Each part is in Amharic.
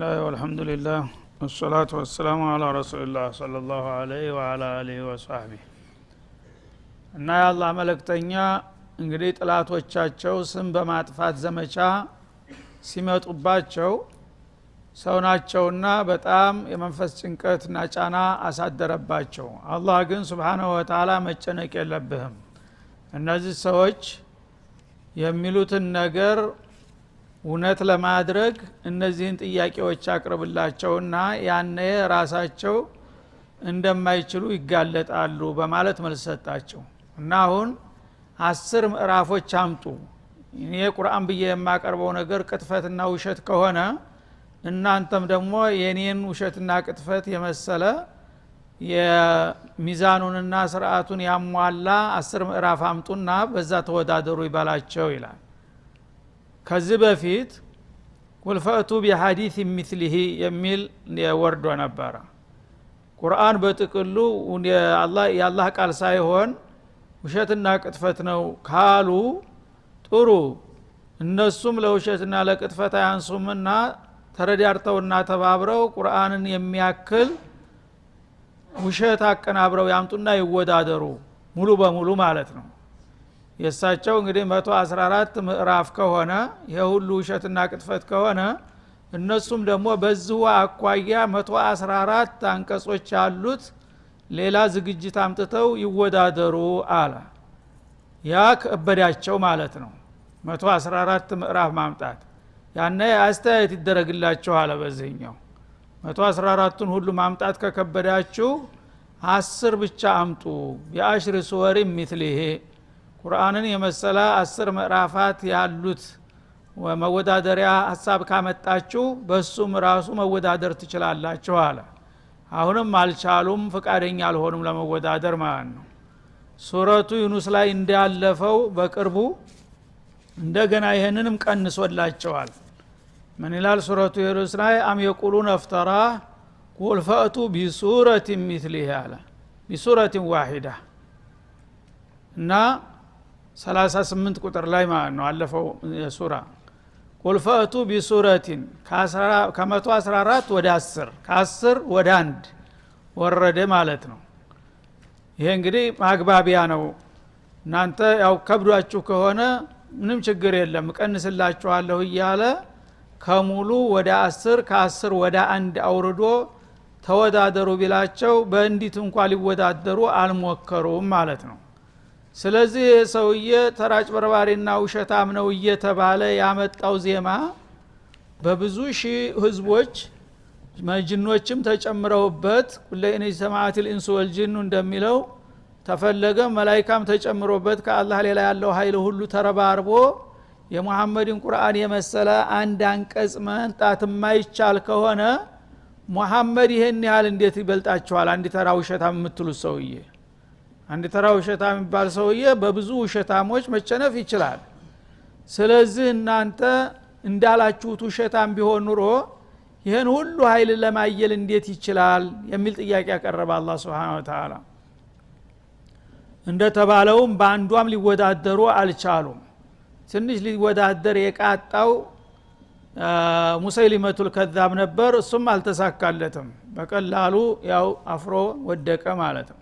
الله والحمد لله والصلاة والسلام على رسول الله صلى الله عليه وعلى آله وصحبه እና የአላህ መልእክተኛ እንግዲህ ጥላቶቻቸው ስም በማጥፋት ዘመቻ ሲመጡባቸው ሰውናቸውና በጣም የመንፈስ ጭንቀትና ጫና አሳደረባቸው። አላህ ግን Subhanahu Wa Ta'ala መጨነቅ የለብህም፣ እነዚህ ሰዎች የሚሉትን ነገር እውነት ለማድረግ እነዚህን ጥያቄዎች አቅርብላቸውና ያኔ ራሳቸው እንደማይችሉ ይጋለጣሉ በማለት መልስ ሰጣቸው። እና አሁን 10 ምዕራፎች አምጡ፣ እኔ ቁርአን ብዬ የማቀርበው ነገር ቅጥፈትና ውሸት ከሆነ እናንተም ደግሞ የኔን ውሸትና ቅጥፈት የመሰለ የሚዛኑንና ስርዓቱን ያሟላ 10 ምዕራፍ አምጡና በዛ ተወዳደሩ ይባላቸው ይላል። ከዚህ በፊት ቁል ፈእቱ ቢሐዲስ ሚስሊሂ የሚል ወርዶ ነበር። ቁርአን በጥቅሉ የአላህ ቃል ሳይሆን ውሸትና ቅጥፈት ነው ካሉ ጥሩ፣ እነሱም ለውሸትና ለቅጥፈት አያንሱምና ተረዳርተውና ተባብረው ቁርአንን የሚያክል ውሸት አቀናብረው ያምጡና ይወዳደሩ ሙሉ በሙሉ ማለት ነው። የሳቸው እንግዲህ 114 ምዕራፍ ከሆነ የሁሉ ውሸትና ቅጥፈት ከሆነ እነሱም ደግሞ በዚሁ አኳያ 114 አንቀጾች ያሉት ሌላ ዝግጅት አምጥተው ይወዳደሩ አለ። ያ ከበዳቸው ማለት ነው 114 ምዕራፍ ማምጣት። ያኔ አስተያየት ይደረግላችሁ አለ። በዚህኛው 114ቱን ሁሉ ማምጣት ከከበዳችሁ 10 ብቻ አምጡ፣ የአሽር ሱወር ሚስሊሂ ቁርአንን የመሰለ 10 ምዕራፋት ያሉት መወዳደሪያ ሐሳብ ካመጣችሁ በሱም ራሱ መወዳደር ትችላላችሁ አለ። አሁንም አልቻሉም፣ ፍቃደኛ አልሆኑም ለመወዳደር ማለት ነው። ሱረቱ ዩኑስ ላይ እንዳለፈው በቅርቡ እንደገና ይሄንንም ቀንሶላቸዋል። ምን ይላል ሱረቱ ዩኑስ ላይ? አም የቁሉን አፍተራ ቁል ፈእቱ ቢሱረቲ ሚስሊሂ አለ፣ ቢሱረቲ ዋሂዳ እና 38 ቁጥር ላይ ማለት ነው አለፈው ሱራ። ቁል ፈእቱ ቢሱረቲን ከ114 ወደ 10 ከ10 ወደ 1 ወረደ ማለት ነው። ይሄ እንግዲህ ማግባቢያ ነው። እናንተ ያው ከብዷችሁ ከሆነ ምንም ችግር የለም እቀንስላችኋለሁ እያለ ከሙሉ ወደ 10 ከ10 ወደ 1 አውርዶ ተወዳደሩ ቢላቸው በእንዲት እንኳን ሊወዳደሩ አልሞከሩም ማለት ነው። ስለዚህ ሰውዬ ተራጭ በርባሪና ውሸታም ነው እየተባለ ያመጣው ዜማ በብዙ ሺህ ህዝቦች መጅኖችም ተጨምረውበት ኩለኢነ ሰማዓቲል ኢንሱ ወልጂኑ እንደሚለው ተፈለገ መላእክታም ተጨምሮበት ከአላህ ሌላ ያለው ኃይል ሁሉ ተረባርቦ የሙሐመድን ቁርአን የመሰለ አንድ አንቀጽ መንጣት የማይቻል ከሆነ ሙሐመድ ይሄን ያህል እንዴት ይበልጣቸዋል? አንድ ተራ ውሸታም የምትሉት ሰውዬ፣ አንድ ተራ ውሸታም የሚባል ሰውዬ በብዙ ውሸታሞች መቸነፍ ይችላል። ስለዚህ እናንተ እንዳላችሁት ውሸታም ቢሆን ኑሮ ይሄን ሁሉ ኃይል ለማየል እንዴት ይችላል የሚል ጥያቄ ያቀረበ አላህ Subhanahu Wa Ta'ala። እንደተባለውም በአንዷም ሊወዳደሩ አልቻሉም። ትንሽ ሊወዳደር የቃጣው ሙሰይሊመቱል ከዛብ ነበር፣ እሱም አልተሳካለትም። በቀላሉ ያው አፍሮ ወደቀ ማለት ነው።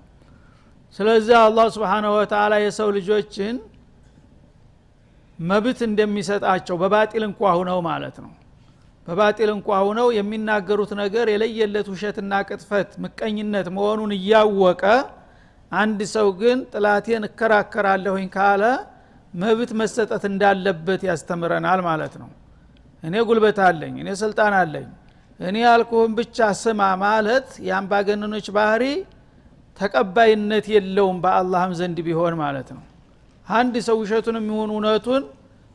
ስለዚህ አላህ Subhanahu Wa Ta'ala የሰው ልጆችን መብት እንደሚሰጣቸው በባጢል እንኳን ሆነው ማለት ነው፣ በባጢል እንኳን ሆነው የሚናገሩት ነገር የለየለት ውሸትና ቅጥፈት ምቀኝነት መሆኑን እያወቀ አንድ ሰው ግን ጥላቴን እከራከራለሁኝ ካለ መብት መሰጠት እንዳለበት ያስተምረናል ማለት ነው። እኔ ጉልበት አለኝ፣ እኔ ስልጣን አለኝ፣ እኔ ያልኩህን ብቻ ስማ ማለት የአምባገነኖች ባህሪ ተቀባይነት የለውም በአላህም ዘንድ ቢሆን ማለት ነው። አንድ ሰው ውሸቱንም ይሁን እውነቱን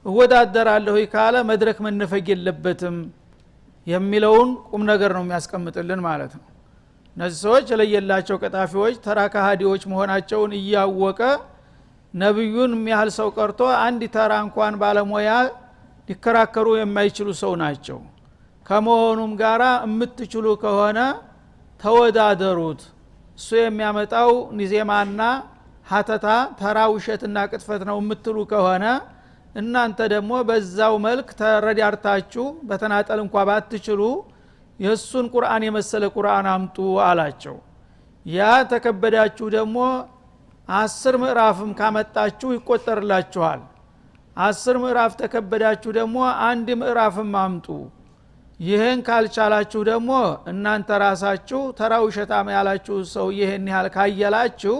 እወዳደራለሁ ካለ መድረክ መነፈግ የለበትም የሚለውን ቁም ነገር ነው የሚያስቀምጥልን ማለት ነው። እነዚህ ሰዎች ለየላቸው ቀጣፊዎች ተራ ካሃዲዎች መሆናቸውን እያወቀ ነብዩን የሚያህል ሰው ቀርቶ አንድ ተራ እንኳን ባለሞያ ሊከራከሩ የማይችሉ ሰው ናቸው። ከመሆኑም ጋራ የምትችሉ ከሆነ ተወዳደሩት። እሱ የሚያመጣው ኒዜማና ሀተታ ተራ ውሸትና ቅጥፈት ነው የምትሉ ከሆነ እናንተ ደግሞ በዛው መልክ ተረዳርታችሁ በተናጠል እንኳን ባትችሉ የሱን ቁርአን የመሰለ ቁርአን አምጡ አላቸው። ያ ተከበዳችሁ ደግሞ 10 ምዕራፍም ካመጣችሁ ይቆጠርላችኋል። 10 ምዕራፍ ተከበዳችሁ ደግሞ 1 ምዕራፍም አምጡ። ይሄን ካልቻላችሁ ደግሞ እናንተ ራሳችሁ ተራው ሸታም ያላችሁ ሰው ይሄን ያህል ካየላችሁ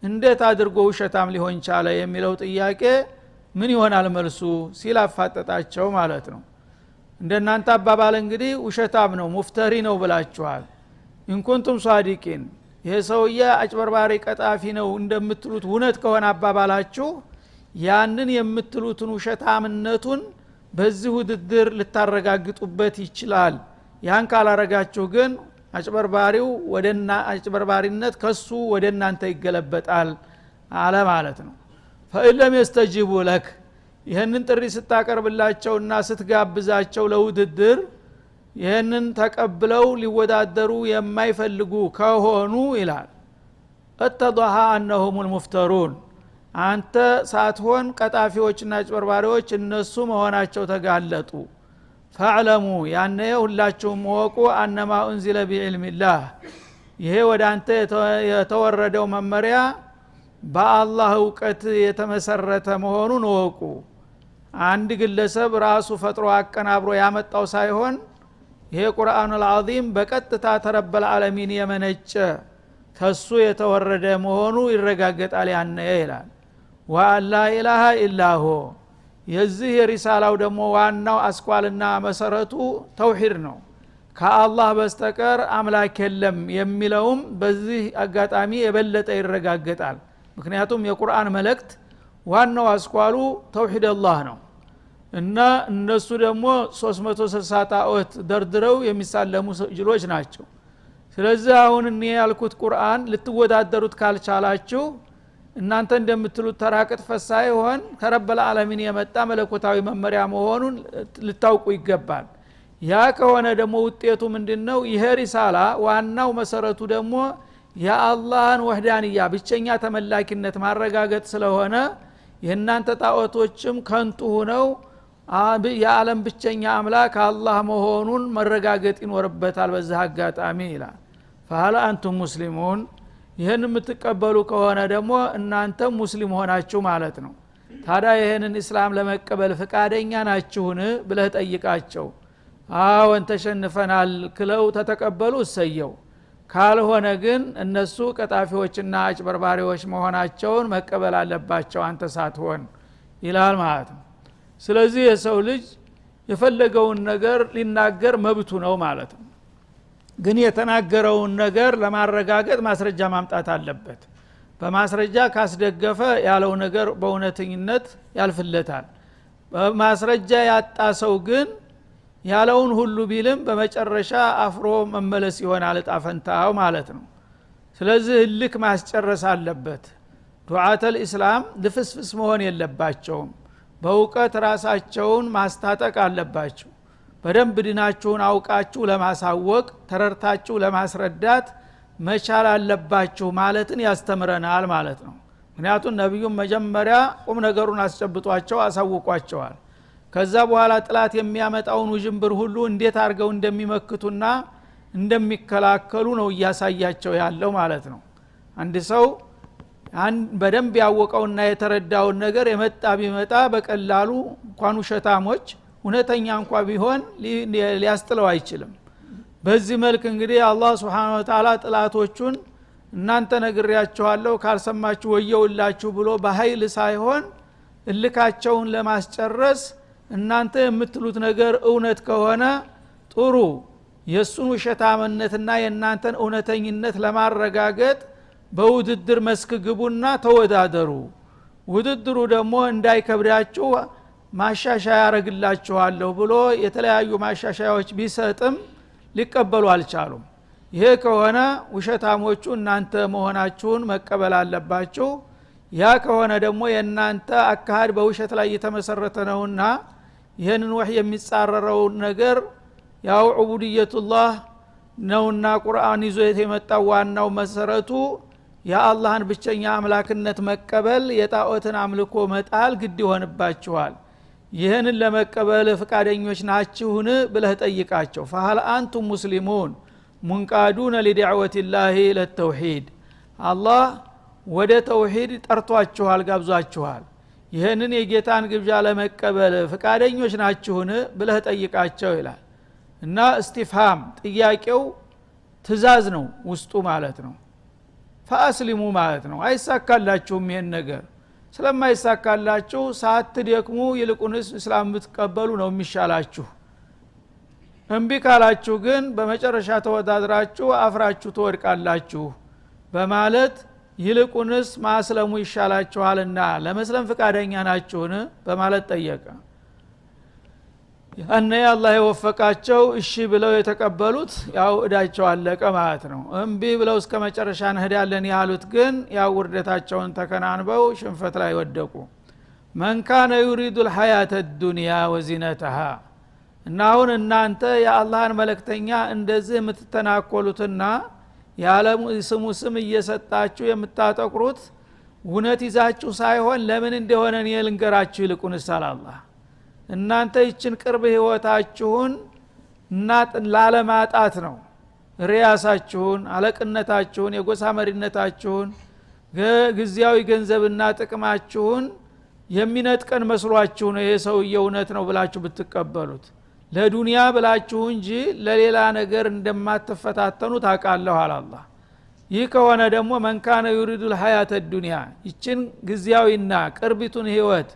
እንዴት አድርጎ ውሸታም ሊሆን ቻለ የሚለው ጥያቄ ምን ይሆናል መልሱ ሲል አፋጠጣቸው ማለት ነው። እንደናንተ አባባል እንግዲህ ውሸታም ነው ሙፍተሪ ነው ብላችኋል። ኢንኩንቱም ሷዲቂን ይሄ ሰውዬ አጭበርባሪ ቀጣፊ ነው እንደምትሉት እውነት ከሆነ አባባላችሁ ያንን የምትሉትን ውሸታምነቱን በዚህ ውድድር ልታረጋግጡበት ይችላል። ያን ካላረጋችሁ ግን አጭበርባሪው ወደና አጭበርባሪነት ከሱ ወደናንተ ይገለበጣል አለ ማለት ነው። ፈኢለም የስተጂቡ ለክ ይህንን ጥሪ ስታቀርብላቸውና ስትጋብዛቸው ለውድድር ይህንን ተቀብለው ሊወዳደሩ የማይፈልጉ ከሆኑ ይላል እተضሐ አነሁም ልሙፍተሩን አንተ ሳትሆን ቀጣፊዎችና አጭበርባሪዎች እነሱ መሆናቸው ተጋለጡ። ፈዕለሙ ያነ ሁላችሁም ወቁ አነማ እንዚለ ቢዕልሚላህ ይሄ ወደ አንተ የተወረደው መመሪያ በአላህ እውቀት የተመሰረተ መሆኑን ወቁ። አንድ ግለሰብ ራሱ ፈጥሮ አቀናብሮ ያመጣው ሳይሆን ይሄ ቁርአኑል አዚም በቀጥታ ተረበል ዓለሚን የመነጨ ተሱ የተወረደ መሆኑ ይረጋገጣል ያነ ይላል። ወአላ ኢላሃ ኢላሁ የዚህ የሪሳላው ደግሞ ዋናው አስኳልና መሰረቱ ተውሂድ ነው። ከአላህ በስተቀር አምላክ የለም የሚለውም በዚህ አጋጣሚ የበለጠ ይረጋገጣል። ምክንያቱም የቁርአን መልእክት ዋናው አስኳሉ ተውሂድ አላህ ነው እና እነሱ ደግሞ 360 ጣዖት ደርድረው የሚሳለሙ ጅሎች ናቸው። ስለዚህ አሁን እኔ ያልኩት ቁርአን ልትወዳደሩት ካልቻላችሁ እናንተ እንደምትሉት ተራቅጥ ፈሳይሆን ከረበል ዓለሚን የመጣ መለኮታዊ መመሪያ መሆኑን ልታውቁ ይገባል። ያ ከሆነ ደግሞ ውጤቱ ምንድነው? ይሄ ሪሳላ ዋናው መሰረቱ ደግሞ የአላህን ወህዳንያ ብቸኛ ተመላኪነት ማረጋገጥ ስለሆነ የእናንተ ጣዖቶችም ከንቱ ሆነው የዓለም ብቸኛ አምላክ አላህ መሆኑን መረጋገጥ ይኖርበታል በዚህ አጋጣሚ ይላል። ፈሀል አንቱም ሙስሊሙን ይህን የምትቀበሉ ከሆነ ደግሞ እናንተ ሙስሊም ሆናችሁ ማለት ነው። ታዲያ ይህንን እስላም ለመቀበል ፍቃደኛ ናችሁን ብለህ ጠይቃቸው። አዎን ተሸንፈናል ክለው ተተቀበሉ እሰየው። ካልሆነ ግን እነሱ ቀጣፊዎችና አጭበርባሪዎች መሆናቸውን መቀበል አለባቸው አንተ ሳትሆን ይላል ማለት ነው። ስለዚህ የሰው ልጅ የፈለገውን ነገር ሊናገር መብቱ ነው ማለት ነው። ግን የተናገረውን ነገር ለማረጋገጥ ማስረጃ ማምጣት አለበት። በማስረጃ ካስደገፈ ያለው ነገር በእውነተኝነት ያልፍለታል። በማስረጃ ያጣ ሰው ግን ያለውን ሁሉ ቢልም በመጨረሻ አፍሮ መመለስ ይሆናል ዕጣ ፈንታው ማለት ነው። ስለዚህ ልክ ማስጨረስ አለበት። ዱዓተል ኢስላም ልፍስፍስ መሆን የለባቸውም። በእውቀት ራሳቸውን ማስታጠቅ አለባቸው። በደንብ ዲናችሁን አውቃችሁ ለማሳወቅ ተረርታችሁ ለማስረዳት መቻል አለባችሁ ማለትን ያስተምረናል ማለት ነው። ምክንያቱም ነብዩም መጀመሪያ ቁም ነገሩን አስጨብጧቸው አሳውቋቸዋል። ከዛ በኋላ ጥላት የሚያመጣውን ውጅንብር ሁሉ እንዴት አድርገው እንደሚመክቱና እንደሚከላከሉ ነው እያሳያቸው ያለው ማለት ነው። አንድ ሰው በደንብ ያወቀውና የተረዳውን ነገር የመጣ ቢመጣ በቀላሉ እንኳን ውሸታሞች እውነተኛ እንኳን ቢሆን ሊያስጥለው አይችልም። በዚህ መልክ እንግዲህ አላህ Subhanahu Wa Ta'ala ጥላቶቹን እናንተ ነግሬያችኋለሁ ካልሰማችሁ ወየውላችሁ ብሎ በኃይል ሳይሆን እልካቸውን ለማስጨረስ እናንተ የምትሉት ነገር እውነት ከሆነ ጥሩ የሱን ውሸታምነትና የእናንተን እውነተኝነት ለማረጋገጥ በውድድር መስክ ግቡና ተወዳደሩ። ውድድሩ ደግሞ እንዳይከብዳችሁ ማሻሻያ ያረግላችኋለሁ ብሎ የተለያዩ ማሻሻያዎች ቢሰጥም ሊቀበሉ አልቻሉም። ይሄ ከሆነ ውሸታሞቹ እናንተ መሆናችሁን መቀበል አለባችሁ። ያ ከሆነ ደግሞ የእናንተ አካሃድ በውሸት ላይ የተመሰረተ ነውና ይህንን ወህይ የሚጻረረው ነገር ያው ዑቡድየቱላህ ነውና ቁርአን ይዞ የመጣው ዋናው መሰረቱ የአላህን ብቸኛ አምላክነት መቀበል የጣዖትን አምልኮ መጣል ግድ ይሆንባችኋል። ይህንን ለመቀበል ፍቃደኞች ናችሁን ብለህ ጠይቃቸው فهل انتم مسلمون منقادون لدعوه الله الى التوحيد አላህ ወደ ተውሂድ ጠርቷችኋል ጋብዟችኋል ይህንን የጌታን ግብዣ ለመቀበል ፍቃደኞች ናችሁን ብለህ ጠይቃቸው ይላል እና እስቲፍሃም ጥያቄው ትእዛዝ ነው ውስጡ ማለት ነው ፈአስሊሙ ማለት ነው አይሳካላችሁም ይሄን ነገር ስለማይሳካላችሁ ሳትደክሙ ይልቁንስ እስላም ብትቀበሉ ነው የሚሻላችሁ እምቢ ካላችሁ ግን በመጨረሻ ተወዳድራችሁ አፍራችሁ ትወድቃላችሁ በማለት ይልቁንስ ማስለሙ ይሻላችኋልና ለመስለም ፍቃደኛ ናችሁን በማለት ጠየቀ ያኔ አላህ የወፈቃቸው እሺ ብለው የተቀበሉት ያው እዳቸው አለቀ ማለት ነው እምቢ ብለው እስከ መጨረሻ እንሄዳለን ያሉት ግን ያው ውርደታቸውን ተከናንበው ሽንፈት ላይ ወደቁ من كان يريد الحياة الدنيا وزينتها እና አሁን እናንተ የአላህን መልእክተኛ እንደዚህ የምትተናኮሉትና ያለም ስም እየሰጣችሁ የምታጠቁሩት እውነት ይዛችሁ ሳይሆን ለምን እንደሆነ እኔ ልንገራችሁ ይልቁንስ አላህ እናንተ ይችን ቅርብ ህይወታችሁን እና ላለማጣት ነው ሪያሳችሁን አለቅነታችሁን የጎሳ መሪነታችሁን ግዚያዊ ገንዘብና ጥቅማችሁን የሚነጥቀን መስሏችሁ ነው ይሄ ሰውዬው እውነት ነው ብላችሁ ብትቀበሉት ለዱንያ ብላችሁ እንጂ ለሌላ ነገር እንደማትፈታተኑ ታውቃለሁ አላህ ይህ ከሆነ ደግሞ መንካነ ይሪዱል ሐያተ ዱንያ ይችን ግዚያዊና ቅርቢቱን ህይወት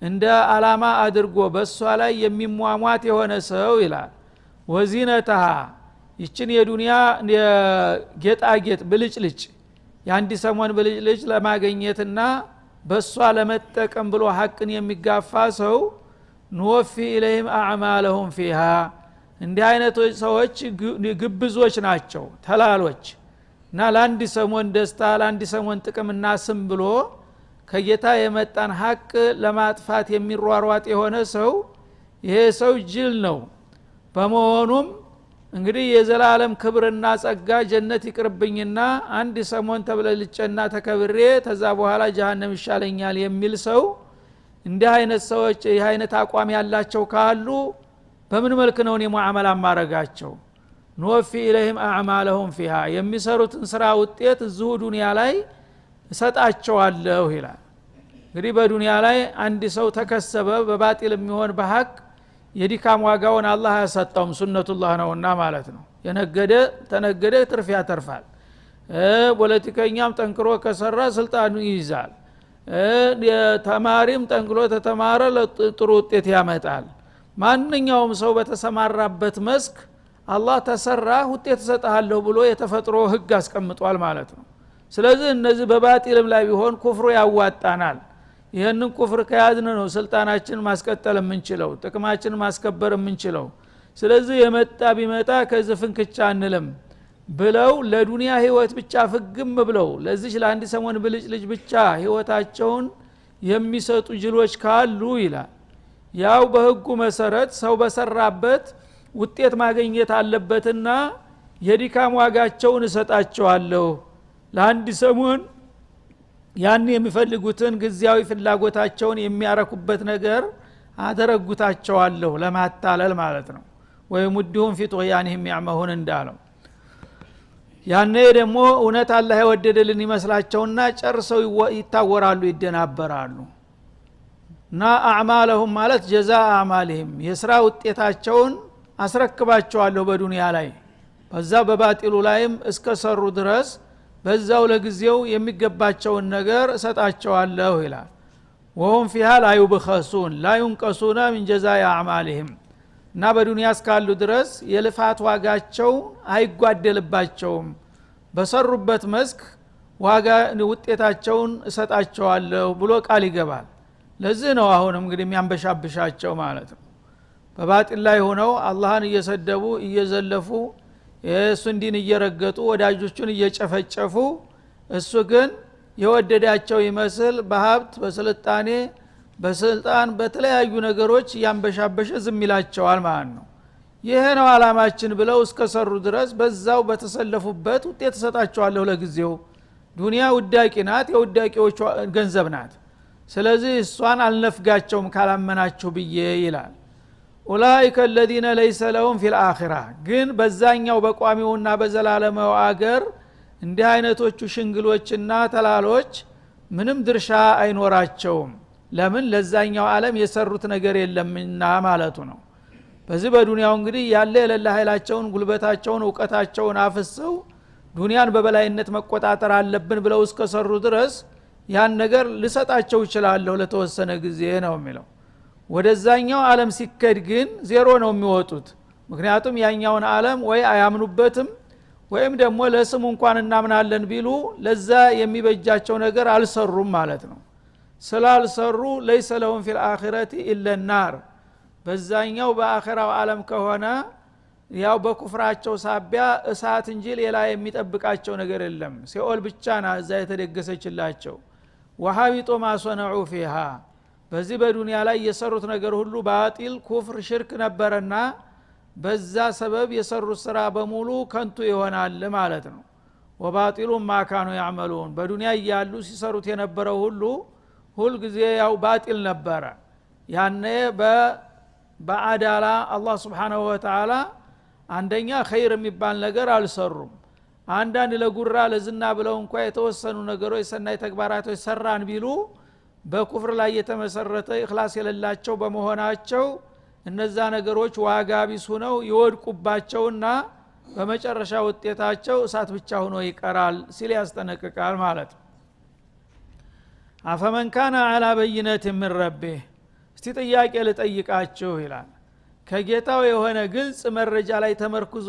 እንደ አላማ አድርጎ በሷ ላይ የሚሟሟት የሆነ ሰው ይላል ወዚነተሃ ይችን የዱንያ ጌጣጌጥ ብልጭልጭ ያንዲ ሰሞን ብልጭልጭ ለማግኘትና በሷ ለመጠቀም ብሎ ሐቅን የሚጋፋ ሰው ንወፊ ኢለይሂም አዕማለሁም ፊሃ እንዲህ አይነቶች ሰዎች ግብዞች ናቸው ተላሎች እና ለአንድ ሰሞን ደስታ ለአንድ ሰሞን ጥቅምና ስም ብሎ ከጌታ የመጣን ሐቅ ለማጥፋት የሚሯሯጥ የሆነ ሰው ይሄ ሰው ጅል ነው በመሆኑም እንግዲህ የዘላለም ክብርና ጸጋ ጀነት ይቅርብኝና አንድ ሰሞን ተብለልጨና ተከብሬ ተዛ በኋላ ጀሃነም ይሻለኛል የሚል ሰው እንዲህ አይነት ሰዎች ይህ አይነት አቋም ያላቸው ካሉ በምን መልክ ነው እኔ ሙዓመላ ማረጋቸው ንወፊ ኢለይሂም አዕማለሁም ፊሃ የሚሰሩትን ስራ ውጤት እዚሁ ዱንያ ላይ እሰጣቸዋለሁ ይላል እንግዲህ በዱንያ ላይ አንድ ሰው ተከሰበ በባጢል የሚሆን በሐቅ የዲካም ዋጋውን አላህ ያሰጣውም ሱነቱላህ ነውና ማለት ነው የነገደ ተነገደ ትርፍ ያተርፋል ፖለቲከኛም ጠንክሮ ከሰራ ስልጣኑ ይይዛል ተማሪም ጠንክሮ ተተማረ ለጥሩ ውጤት ያመጣል ማንኛውም ሰው በተሰማራበት መስክ አላህ ተሰራ ውጤት ሰጣለሁ ብሎ የተፈጥሮ ህግ አስቀምጧል ማለት ነው ስለዚህ እነዚህ በባጢልም ላይ ቢሆን ኩፍሩ ያዋጣናል ይሄንን ኩፍር ከያዝን ነው ስልጣናችን ማስቀጠል የምንችለው ጥቅማችን ማስከበር የምንችለው ስለዚህ የመጣ ቢመጣ ከዚህ ፍንክቻ አንልም ብለው ለዱንያ ህይወት ብቻ ፍግም ብለው ለዚህ ለአንድ ሰሞን ብልጭ ልጅ ብቻ ህይወታቸውን የሚሰጡ ጅሎች ካሉ ይላል ያው በህጉ መሰረት ሰው በሰራበት ውጤት ማግኘት አለበትና የዲካም ዋጋቸውን እሰጣቸዋለሁ ለአንድ ሰሞን ያን የሚፈልጉትን ግዚያዊ ፍላጎታቸውን የሚያረኩበት ነገር አደረጉታቸዋለሁ ለማታለል ማለት ነው ወይ ሙድሁም ፊ ጦያንህም ያመሁን እንዳለው ያኔ ደግሞ እውነት አላህ የወደደልን ይመስላቸውና ጨርሰው ይታወራሉ ይደናበራሉ እና አዕማለሁም ማለት ጀዛ አዕማልህም የሥራ ውጤታቸውን አስረክባቸዋለሁ በዱንያ ላይ በዛ በባጢሉ ላይም እስከሰሩ ድረስ በዛው ለጊዜው የሚገባቸውን ነገር እሰጣቸዋለሁ ይላል ወሁም ፊሃ ላ ዩብኸሱን ላ ዩንቀሱና ምን ጀዛኢ አዕማልህም እና በዱንያ እስካሉ ድረስ የልፋት ዋጋቸው አይጓደልባቸውም በሰሩበት መስክ ዋጋ ውጤታቸውን እሰጣቸዋለሁ ብሎ ቃል ይገባል ለዚህ ነው አሁንም እንግዲህ የሚያንበሻብሻቸው ማለት ነው በባጢል ላይ ሆነው አላህን እየሰደቡ እየዘለፉ የእሱን ዲን እየረገጡ ወዳጆቹን እየጨፈጨፉ እሱ ግን የወደዳቸው ይመስል በሀብት በስልጣኔ በስልጣን በተለያዩ ነገሮች ያንበሻበሸ ዝም ይላቸዋል ማለት ነው ይሄ ነው አላማችን ብለው እስከሰሩ ድረስ በዛው በተሰለፉበት ውጤት ተሰጣቸዋለሁ ለጊዜው ዱንያ ውዳቂ ናት የውዳቂዎች ገንዘብ ናት ስለዚህ እሷን አልነፍጋቸውም ካላመናችሁ ብዬ ይላል። ኡላኢከ الذين ليس لهم في الاخره ግን በዛኛው በቋሚውና በዘላለማው አገር እንዲህ አይነቶቹ ሽንግሎችና ተላሎች ምንም ድርሻ አይኖራቸውም። ለምን? ለዛኛው ዓለም የሰሩት ነገር የለምና ማለቱ ነው። በዚህ በዱንያው እንግዲህ ያለ የሌለ ኃይላቸውን ጉልበታቸውን ዕውቀታቸውን አፍሰው ዱንያን በበላይነት መቆጣጠር አለብን ብለው እስከሰሩ ድረስ ያን ነገር ልሰጣቸው ይችላል ለተወሰነ ጊዜ ነው የሚለው። ወደዛኛው ዓለም ሲከድ ግን ዜሮ ነው የሚወጡት። ምክንያቱም ያኛውን ዓለም ወይ አያምኑበትም ወይም ደግሞ ለስሙ እንኳን እናምናለን ቢሉ ለዛ የሚበጃቸው ነገር አልሰሩም ማለት ነው። ስላልሰሩ ليس لهم في الاخره الا النار በዛኛው በአኺራው ዓለም ከሆነ ያው በኩፍራቸው ሳቢያ እሳት እንጂ ሌላ የሚጠብቃቸው ነገር የለም። ሲኦል ብቻ ነው እዛ የተደገሰችላቸው። ወሃቢጦ ማሰነዑ فيها በዚህ በዱንያ ላይ የሰሩት ነገር ሁሉ ባጢል ኩፍር ሽርክ ነበርና በዛ ሰበብ የሰሩት ስራ በሙሉ ከንቱ ይሆናል ማለት ነው። ወባጢሉ ማካኑ ያዕመሉን በዱንያ ያሉ ሲሰሩት የነበረው ሁሉ ጊዜ ያው ባጢል ነበረ። ያኔ በአዳላ አላህ Subhanahu Wa Ta'ala አንደኛ ኸይር የሚባል ነገር አልሰሩም። አንዳንድ ለጉራ ለዝና ብለው እንኳን የተወሰኑ ነገሮች ሰናይ ተግባራቶች ሰራን ቢሉ በኩፍር ላይ የተመሰረተ ኢኽላስ የሌላቸው በመሆናቸው እነዛ ነገሮች ዋጋ ቢስ ሆነው ይወድቁባቸውና በመጨረሻ ውጤታቸው እሳት ብቻ ሆኖ ይቀራል ሲል ያስጠነቅቃል ማለት ነው። አፈመን ካነ አላ በይነት من ربه እስቲ ጥያቄ ልጠይቃችሁ ይላል። ከጌታው የሆነ ግልጽ መረጃ ላይ ተመርኩዞ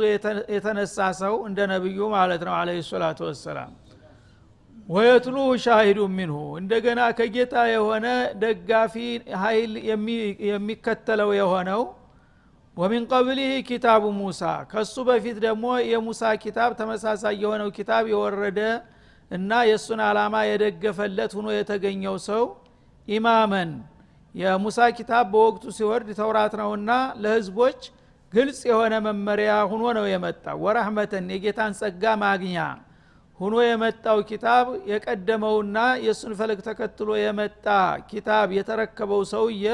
የተነሳ ሰው እንደ ነብዩ ማለት ነው አለይሂ ሰላቱ ወሰለም ወየትሉ ሻሂዱ منه እንደገና ከጌታ የሆነ ደጋፊ ኃይል የሚከተለው የሆነው ومن قبله كتاب موسى ከሱ በፊት ደግሞ የሙሳ ኪታብ ተመሳሳይ የሆነው ኪታብ የወረደ እና የሱን አላማ የደገፈለት ሆኖ የተገኘው ሰው ኢማመን የሙሳ ኪታብ በወቅቱ ሲወርድ ተውራት ነውና ለህዝቦች ግልጽ የሆነ መመሪያ ሆኖ ነው የመጣው። ወራህመተን የጌታን ጸጋ ማግኛ ሆኖ የመጣው ኪታብ የቀደመውና የሱን ፈለግ ተከትሎ የመጣ ኪታብ የተረከበው ሰውዬ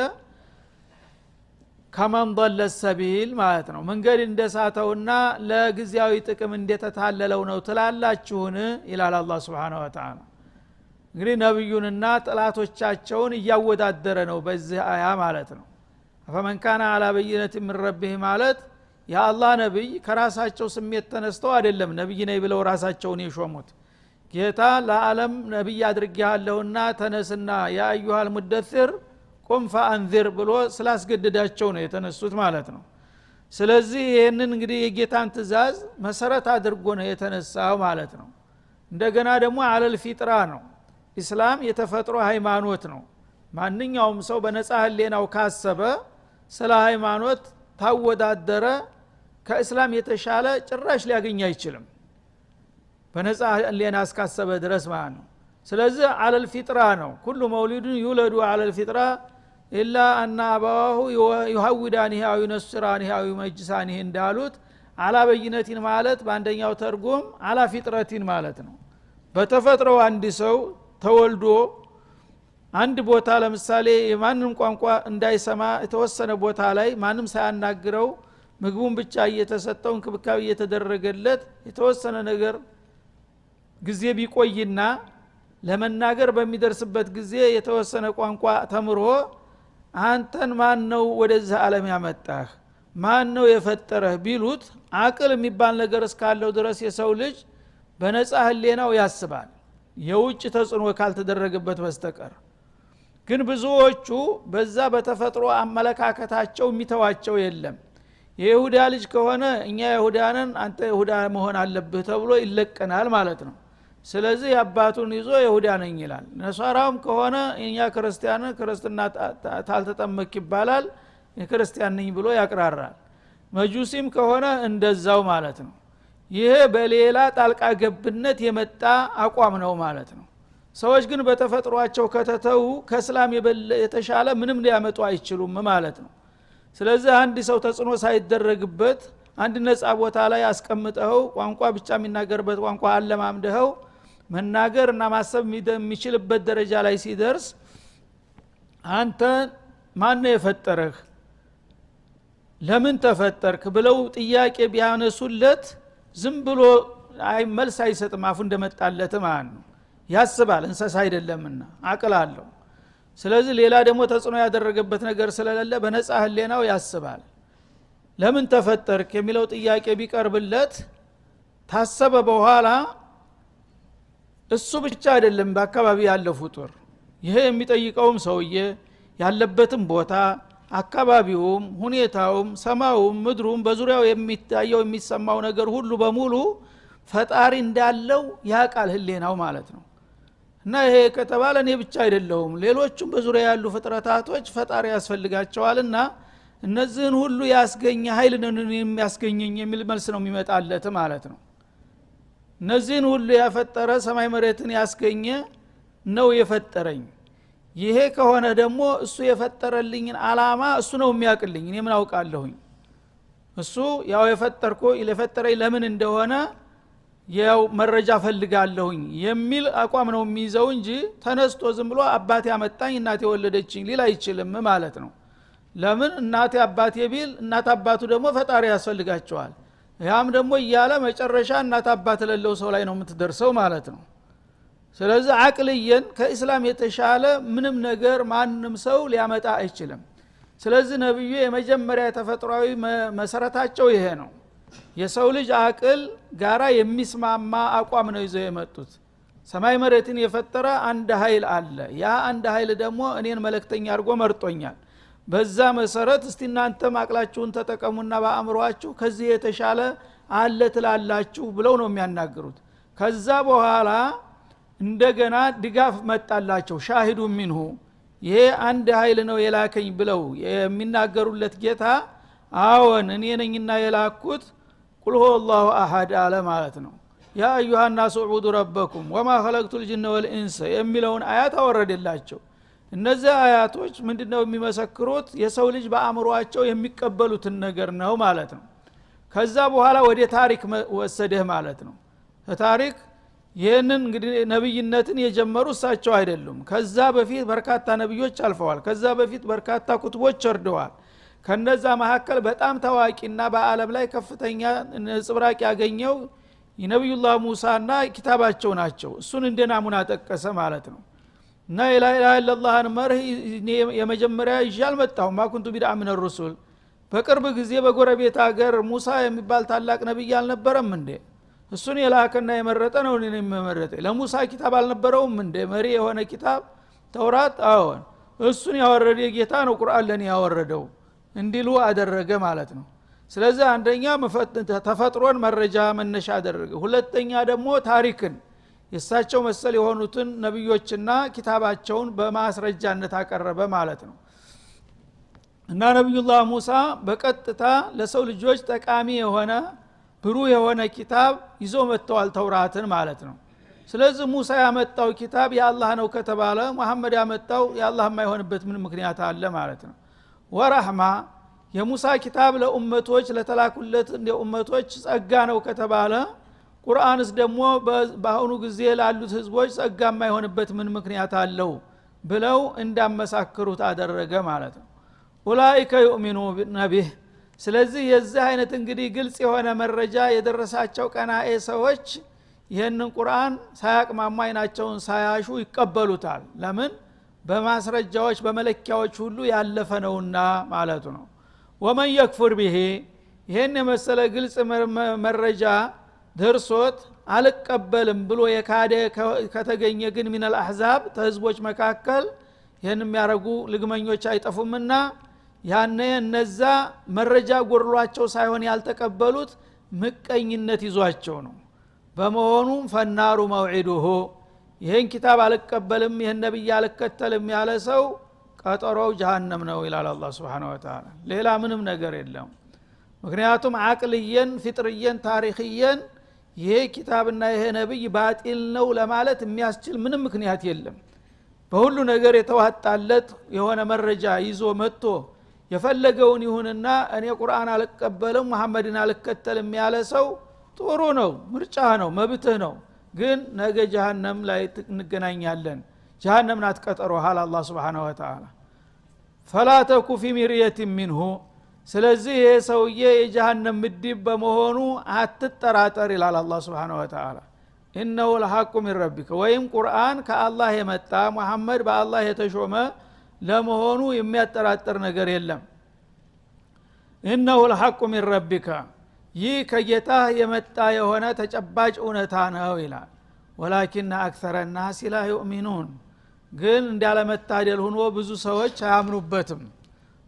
ከመን ضل السبيل ማለት ነው። መንገድ እንደሳተውና ለግዚያዊ ጥቅም እንደተታለለው ነው ትላላችሁን ይላል አላህ Subhanahu Wa Ta'ala። እንግዲህ ነብዩንና ጠላቶቻቸውን እያወዳደረ ነው በዚህ አያ ማለት ነው። فمن كان على بينة من ربه ማለት የአላህ ነብይ ከራሳቸው ስሜት ተነስተው አይደለም ነብይ ነኝ ብለው ራሳቸውን የሾሙት። ጌታ ለዓለም ነብይ አድርጌሃለሁና ተነስና ያ አዩሃል ሙደثር ቁም ፈአንذር ብሎ ስላስገደዳቸው ነው የተነሱት ማለት ነው። ስለዚህ ይሄንን እንግዲህ የጌታን ትእዛዝ መሰረት አድርጎ ነው የተነሳው ማለት ነው። እንደገና ደግሞ አለል ፊጥራ ነው። ኢስላም የተፈጥሮ ሃይማኖት ነው። ማንኛውም ሰው በነጻ ህሊናው ካሰበ ስለ ሃይማኖት ታወዳደረ ከእስላም የተሻለ ጭራሽ ሊያገኝ አይችልም በነጻ ህሊና እስካሰበ ድረስ ማለት ነው። ስለዚህ አለል ፊጥራ ነው። ኩሉ መውሊዱን ይውለዱ አለል ፊጥራ ኢላ አና አባሁ ይሐውዳኒህ አው ይነስራኒህ አው ይመጅሳኒህ እንዳሉት አላ በይነቲን ማለት በአንደኛው ተርጉም አላ ፊጥረቲን ማለት ነው። በተፈጥሮ አንድ ሰው ተወልዶ አንድ ቦታ ለምሳሌ የማንም ቋንቋ እንዳይሰማ የተወሰነ ቦታ ላይ ማንም ሳያናግረው ምግቡን ብቻ እየተሰጠው እንክብካቤ እየተደረገለት የተወሰነ ነገር ጊዜ ቢቆይና ለመናገር በሚደርስበት ጊዜ የተወሰነ ቋንቋ ተምሮ አንተን ማን ነው ወደዚህ ዓለም ያመጣህ ማን ነው የፈጠረህ ቢሉት አቅል የሚባል ነገር እስካለው ድረስ የሰው ልጅ በነጻ ህሊናው ያስባል የውጭ ተጽዕኖ ካልተደረገበት በስተቀር። ግን ብዙዎቹ በዛ በተፈጥሮ አመለካከታቸው የሚተዋቸው የለም። የይሁዳ ልጅ ከሆነ እኛ ይሁዳንን አንተ ይሁዳ መሆን አለብህ ተብሎ ይለቀናል ማለት ነው። ስለዚህ አባቱን ይዞ ይሁዳ ነኝ ይላል። ነሳራውም ከሆነ እኛ ክርስቲያና ታልተጠመቅ ይባላል የክርስቲያን ነኝ ብሎ ያቅራራል። መጁሲም ከሆነ እንደዛው ማለት ነው። ይሄ በሌላ ጣልቃ ገብነት የመጣ አቋም ነው ማለት ነው። ሰዎች ግን በተፈጥሯቸው ከተተው ከእስላም የተሻለ ምንም ሊያመጡ አይችሉም ማለት ነው። ስለዚህ አንድ ሰው ተጽዕኖ ሳይደረግበት አንድ ነጻ ቦታ ላይ አስቀምጠው ቋንቋ ብቻ የሚናገርበት ቋንቋ አለማምደው መናገርና ማሰብ የሚችልበት ደረጃ ላይ ሲደርስ አንተ ማን ነው የፈጠረህ ለምን ተፈጠርክ ብለው ጥያቄ ቢያነሱለት ዝም ብሎ መልስ አይሰጥም አፉ እንደመጣለት ማለት ነው ያስባል እንሰሳ አይደለምና አቅል አለው ስለዚህ ሌላ ደግሞ ተጽዕኖ ያደረገበት ነገር ስለሌለ በነጻ ህሊናው ያስባል ለምን ተፈጠርክ የሚለው ጥያቄ ቢቀርብለት ታሰበ በኋላ እሱ ብቻ አይደለም በአካባቢ ያለው ፍጡር ይሄ የሚጠይቀውም ሰውዬ ያለበትም ቦታ አካባቢውም ሁኔታውም ሰማውም ምድሩም በዙሪያው የሚታየው የሚሰማው ነገር ሁሉ በሙሉ ፈጣሪ እንዳለው ያቃል ህሊናው ማለት ነው እና ይሄ ከተባለ እኔ ብቻ አይደለሁም ሌሎችም በዙሪያ ያሉ ፍጥረታቶች ፈጣሪ ያስፈልጋቸዋልና እነዚህን ሁሉ ያስገኘ ኃይል ነው የሚያስገኘኝ የሚል መልስ ነው የሚመጣለት ማለት ነው እነዚህን ሁሉ ያፈጠረ ሰማይ መሬትን ያስገኘ ነው የፈጠረኝ ይሄ ከሆነ ደግሞ እሱ የፈጠረልኝን አላማ እሱ ነው የሚያቅልኝ እኔ ምን አውቃለሁኝ እሱ ያው የፈጠረኝ ለምን እንደሆነ ያው መረጃ ፈልጋለሁኝ የሚል አቋም ነው የሚይዘው እንጂ ተነስቶ ዝም ብሎ አባቴ አመጣኝ እናቴ ወለደችኝ ሊል አይችልም ማለት ነው ለምን እናቴ አባቴ ቢል እናት አባቱ ደግሞ ፈጣሪ ያስፈልጋቸዋል ያም ደግሞ እያለ መጨረሻ እናት አባት ለለው ሰው ላይ ነው የምትደርሰው ማለት ነው ስለዚህ አቅልየን ከእስላም የተሻለ ምንም ነገር ማንም ሰው ሊያመጣ አይችልም ስለዚህ ነብዩ የመጀመሪያ ተፈጥሯዊ መሰረታቸው ይሄ ነው የሰው ልጅ አቅል ጋራ የሚስማማ አቋም ነው ይዘው የመጡት ሰማይ መሬትን የፈጠረ አንድ ኃይል አለ ያ አንድ ኃይል ደግሞ እኔን መልእክተኛ አድርጎ መርጦኛል በዛ መሰረት እስቲ እናንተም አቅላችሁን ተጠቀሙና በአእምሮአችሁ ከዚህ የተሻለ አለ ትላላችሁ ብለው ነው የሚያናግሩት ከዛ በኋላ እንደገና ድጋፍ መጣላቸው ሻሂዱ ሚንሁ ይሄ አንድ ኃይል ነው የላከኝ ብለው የሚናገሩለት ጌታ አዎን እኔ ነኝና የላኩት ቁል ሁወ አላሁ አሐድ አለ ማለት ነው ያ አዩሃ الناس اعبدوا ربكم وما خلقت الجن والانس የሚለውን አያት አወረደላቸው እነዚህ አያቶች ምንድነው የሚመሰክሩት የሰው ልጅ በአእምሮአቸው የሚቀበሉትን ነገር ነው ማለት ነው ከዛ በኋላ ወደ ታሪክ ወሰደህ ማለት ነው ታሪክ ይሄንን እንግዲህ ነብይነትን የጀመሩ እሳቸው አይደሉም ከዛ በፊት በርካታ ነብዮች አልፈዋል ከዛ በፊት በርካታ ኩትቦች ወርደዋል ከነዛ መካከል በጣም ታዋቂና በአለም ላይ ከፍተኛ ጽብራቅ ያገኘው የነብዩላህ ሙሳና ኪታባቸው ናቸው እሱን እንደናሙና ተጠቀሰ ማለት ነው እና ኢላሃ ኢላላህን መርህ የመጀመሪያ ይጃል መጣው ማኩንቱ ቢድዓ ምን الرسل በቅርብ ጊዜ በጎረቤት ሀገር ሙሳ የሚባል ታላቅ ነብይ አልነበረም እንዴ እሱን የላከና የመረጠ ነው እኔ የመረጠ ለሙሳ ኪታብ አልነበረውም እንዴ መሪ የሆነ ኪታብ ተውራት አዎን እሱን ያወረደ ጌታ ነው ቁርአን ለኔ ያወረደው እንዲሉ አደረገ ማለት ነው ስለዚህ አንደኛ ተፈጥሮን መረጃ መነሻ አደረገ ሁለተኛ ደግሞ ታሪክን የሳቸው መሰል የሆኑትን ነብዮችና ኪታባቸውን በማስረጃነት አቀረበ ማለት ነው እና ነብዩላህ ሙሳ በቀጥታ ለሰው ልጆች ጠቃሚ የሆነ ብሩህ የሆነ ኪታብ ይዞ መጥተዋል ተውራትን ማለት ነው ስለዚህ ሙሳ ያመጣው ኪታብ የአላህ ነው ከተባለ መሐመድ ያመጣው የአላህ የማይሆንበት ምን ምክንያት አለ ማለት ነው ወራህማ የሙሳ ኪታብ ለኡመቶች ለተላኩለት ለኡመቶች ጸጋ ነው ከተባለ ቁርአንስ ደግሞ በአሁኑ ጊዜ ላሉት ህዝቦች ጸጋ የማይሆንበት ምን ምክንያት አለው ብለው እንዳመሳክሩት አደረገ ማለት ነው ኡላኢከ ዩእሚኑ ቢነቢህ ስለዚህ የዚህ አይነት እንግዲህ ግልጽ የሆነ መረጃ የደረሳቸው ቀናኤ ሰዎች ይህንን ቁርአን ሳያቅማማ አይናቸውን ሳያሹ ይቀበሉታል ለምን በማስረጃዎች በመለኪያዎች ሁሉ ያለፈ ነውና ማለቱ ነው ወመን የክፍር ቢሂ ይህን የመሰለ ግልጽ መረጃ ደርሶት አልቀበልም ብሎ የካደ ከተገኘ ግን ሚነል አህዛብ ተህዝቦች መካከል ይህን የሚያረጉ ልግመኞች አይጠፉምና ያነ እነዛ መረጃ ጎርሏቸው ሳይሆን ያልተቀበሉት ምቀኝነት ይዟቸው ነው በመሆኑም ፈናሩ መውዒዱሁ ይህን ኪታብ አልቀበልም ይህን ነብይ አልከተልም ያለ ሰው ቀጠሮው ጀሃነም ነው ይላል አላህ Subhanahu Wa Ta'ala ሌላ ምንም ነገር የለም ምክንያቱም አቅልየን ፍጥርየን ታሪክየን ይሄ ኪታብና ይሄ ነብይ ባጢል ነው ለማለት የሚያስችል ምንም ምክንያት የለም በሁሉ ነገር የተዋጣለት የሆነ መረጃ ይዞ መጥቶ የፈለገውን ይሁንና እኔ ቁርአን አልቀበልም መሐመድን አልከተልም ያለ ሰው ጥሩ ነው ምርጫ ነው መብትህ ነው ግን ነገ ጀሃነም ላይ እንገናኛለን ጀሃነም ናት ቀጠሮ ሃል አላህ Subhanahu Wa Ta'ala فلا تكن في مرية منه ስለዚህ ይሄ ሰውዬ የጀሃነም ምድብ በመሆኑ አትጠራጠር ይላል አላህ Subhanahu Wa Ta'ala إنه الحق من ربك ወይም ቁርአን ከአላህ የመጣ መሐመድ በአላህ የተሾመ ለመሆኑ የሚያጠራጥር ነገር የለም إنه الحق من ربك ይህ ከጌታህ የመጣ የሆነ ተጨባጭ እውነታ ነው ይላል ولكن اكثر الناس لا يؤمنون ግን እንዳለመታደል ሆኖ ብዙ ሰዎች አያምኑበትም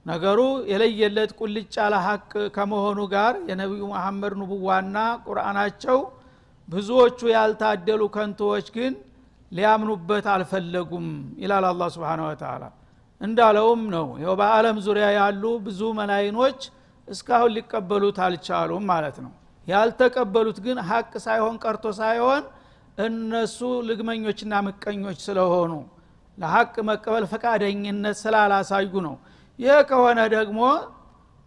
ነገሩ የለየለት ቁልጭ ያለ ሐቅ ከመሆኑ ጋር የነብዩ መሐመድ ንቡዋና ቁርአናቸው ብዙዎቹ ያልታደሉ ከንቶች ግን ሊያምኑበት አልፈለጉም ይላል አላህ Subhanahu Wa Ta'ala እንዳለውም ነው ይኸው በአለም ዙሪያ ያሉ ብዙ መላእክቶች እስካሁን ሊቀበሉት አልቻሉም ማለት ነው ያልተቀበሉት ግን ሐቅ ሳይሆን ቀርቶ ሳይሆን እነሱ ልግመኞችና ምቀኞች ስለሆኑ ለሐቅ መቀበል ፈቃደኝነት ስላላሳዩ ነው ይሄ ከሆነ ደግሞ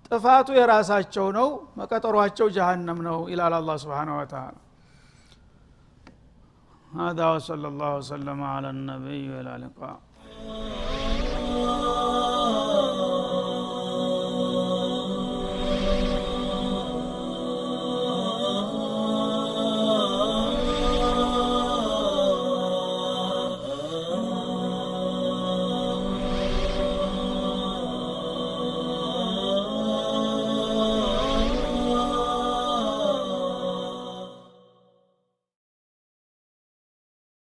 ጥፋቱ የራሳቸው ነው መቀጠሯቸው ጀሃነም ነው ይላል አላህ Subhanahu Wa Ta'ala هذا وصلى الله وسلم على النبي وعلى اله